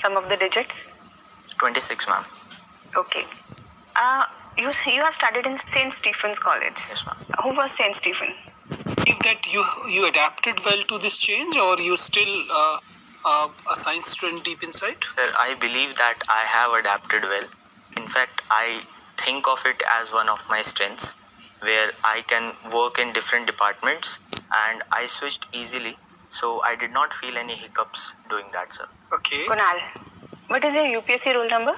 Some of the digits? 26, ma'am. Okay. You have studied in St. Stephen's College. Yes, ma'am. Who was St. Stephen? If that you adapted well to this change, or you still a science student deep inside? Sir, I believe that I have adapted well. In fact, I think of it as one of my strengths, where I can work in different departments and I switched easily. So I did not feel any hiccups doing that, sir. Okay. Kunal, what is your UPSC roll number?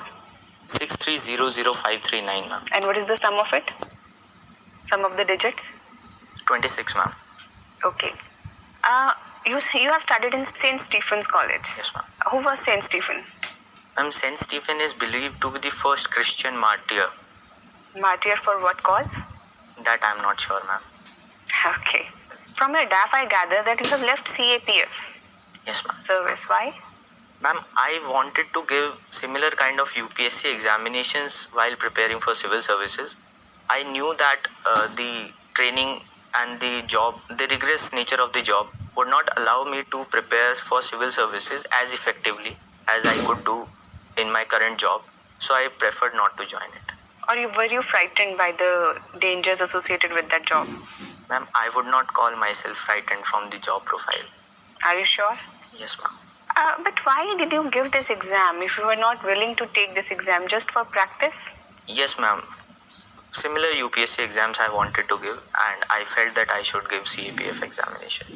6300539, ma'am. And what is the sum of it? Sum of the digits? 26, ma'am. Okay. You have studied in St. Stephen's College. Yes, ma'am. Who was St. Stephen? Ma'am, Saint Stephen is believed to be the first Christian martyr. Martyr for what cause? That I'm not sure, ma'am. Okay. From your DAF, I gather that you have left CAPF Yes, ma'am. service. Why? Ma'am, I wanted to give similar kind of UPSC examinations while preparing for civil services. I knew that the training and the rigorous nature of the job would not allow me to prepare for civil services as effectively as I could do in my current job. So I preferred not to join it. Or were you frightened by the dangers associated with that job? Ma'am, I would not call myself frightened from the job profile. Are you sure? Yes, ma'am. But why did you give this exam if you were not willing to take this exam just for practice? Yes, ma'am. Similar UPSC exams I wanted to give, and I felt that I should give CAPF examination.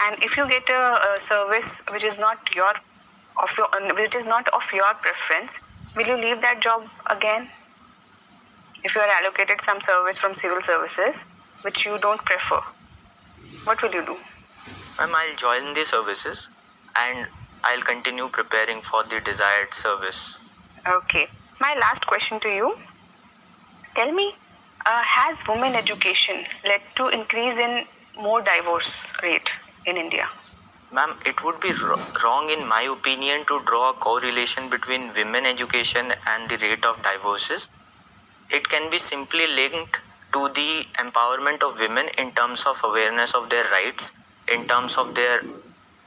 And if you get a service which is not of your preference, will you leave that job again? If you are allocated some service from civil services which you don't prefer, what will you do? Ma'am, I'll join the services and I'll continue preparing for the desired service. Okay. My last question to you. Tell me, has women education led to increase in more divorce rate in India? Ma'am, it would be wrong in my opinion to draw a correlation between women education and the rate of divorces. It can be simply linked to the empowerment of women in terms of awareness of their rights, in terms of their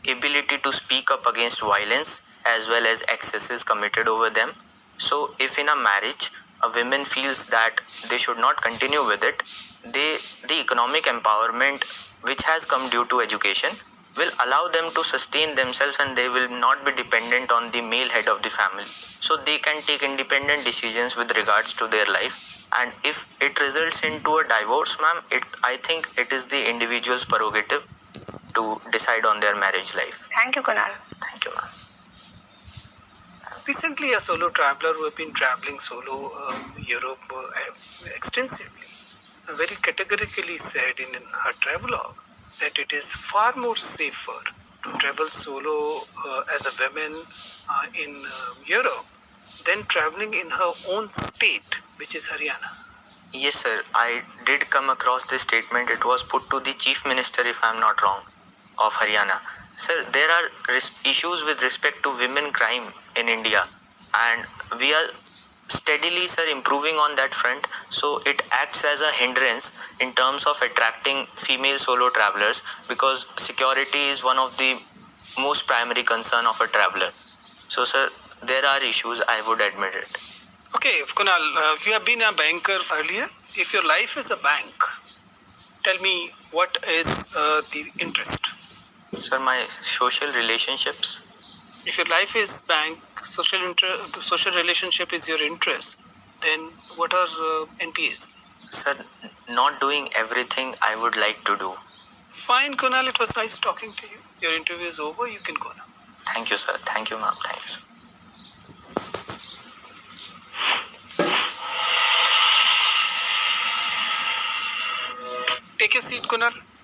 ability to speak up against violence as well as excesses committed over them. So if in a marriage a woman feels that they should not continue with it, the economic empowerment which has come due to education will allow them to sustain themselves, and they will not be dependent on the male head of the family. So they can take independent decisions with regards to their life. And if it results into a divorce, ma'am, I think it is the individual's prerogative to decide on their marriage life. Thank you, Kunal. Thank you, ma'am. Recently, a solo traveler who have been traveling solo Europe extensively very categorically said in her travelogue that it is far more safer to travel solo as a woman in Europe than traveling in her own state, which is Haryana. Yes, sir. I did come across this statement. It was put to the Chief Minister, if I'm not wrong, of Haryana. Sir, there are issues with respect to women crime in India, and we are steadily, sir, improving on that front. So it acts as a hindrance in terms of attracting female solo travelers, because security is one of the most primary concern of a traveler. So, sir, there are issues, I would admit it. Okay, Kunal, you have been a banker earlier. If your life is a bank, tell me what is the interest? Sir, my social relationships. If your life is bank, social relationship is your interest, then what are NPAs? Sir, not doing everything I would like to do. Fine, Kunal, it was nice talking to you. Your interview is over, you can go now. Thank you, sir. Thank you, ma'am. Thank you, sir. Take your seat, Kunal.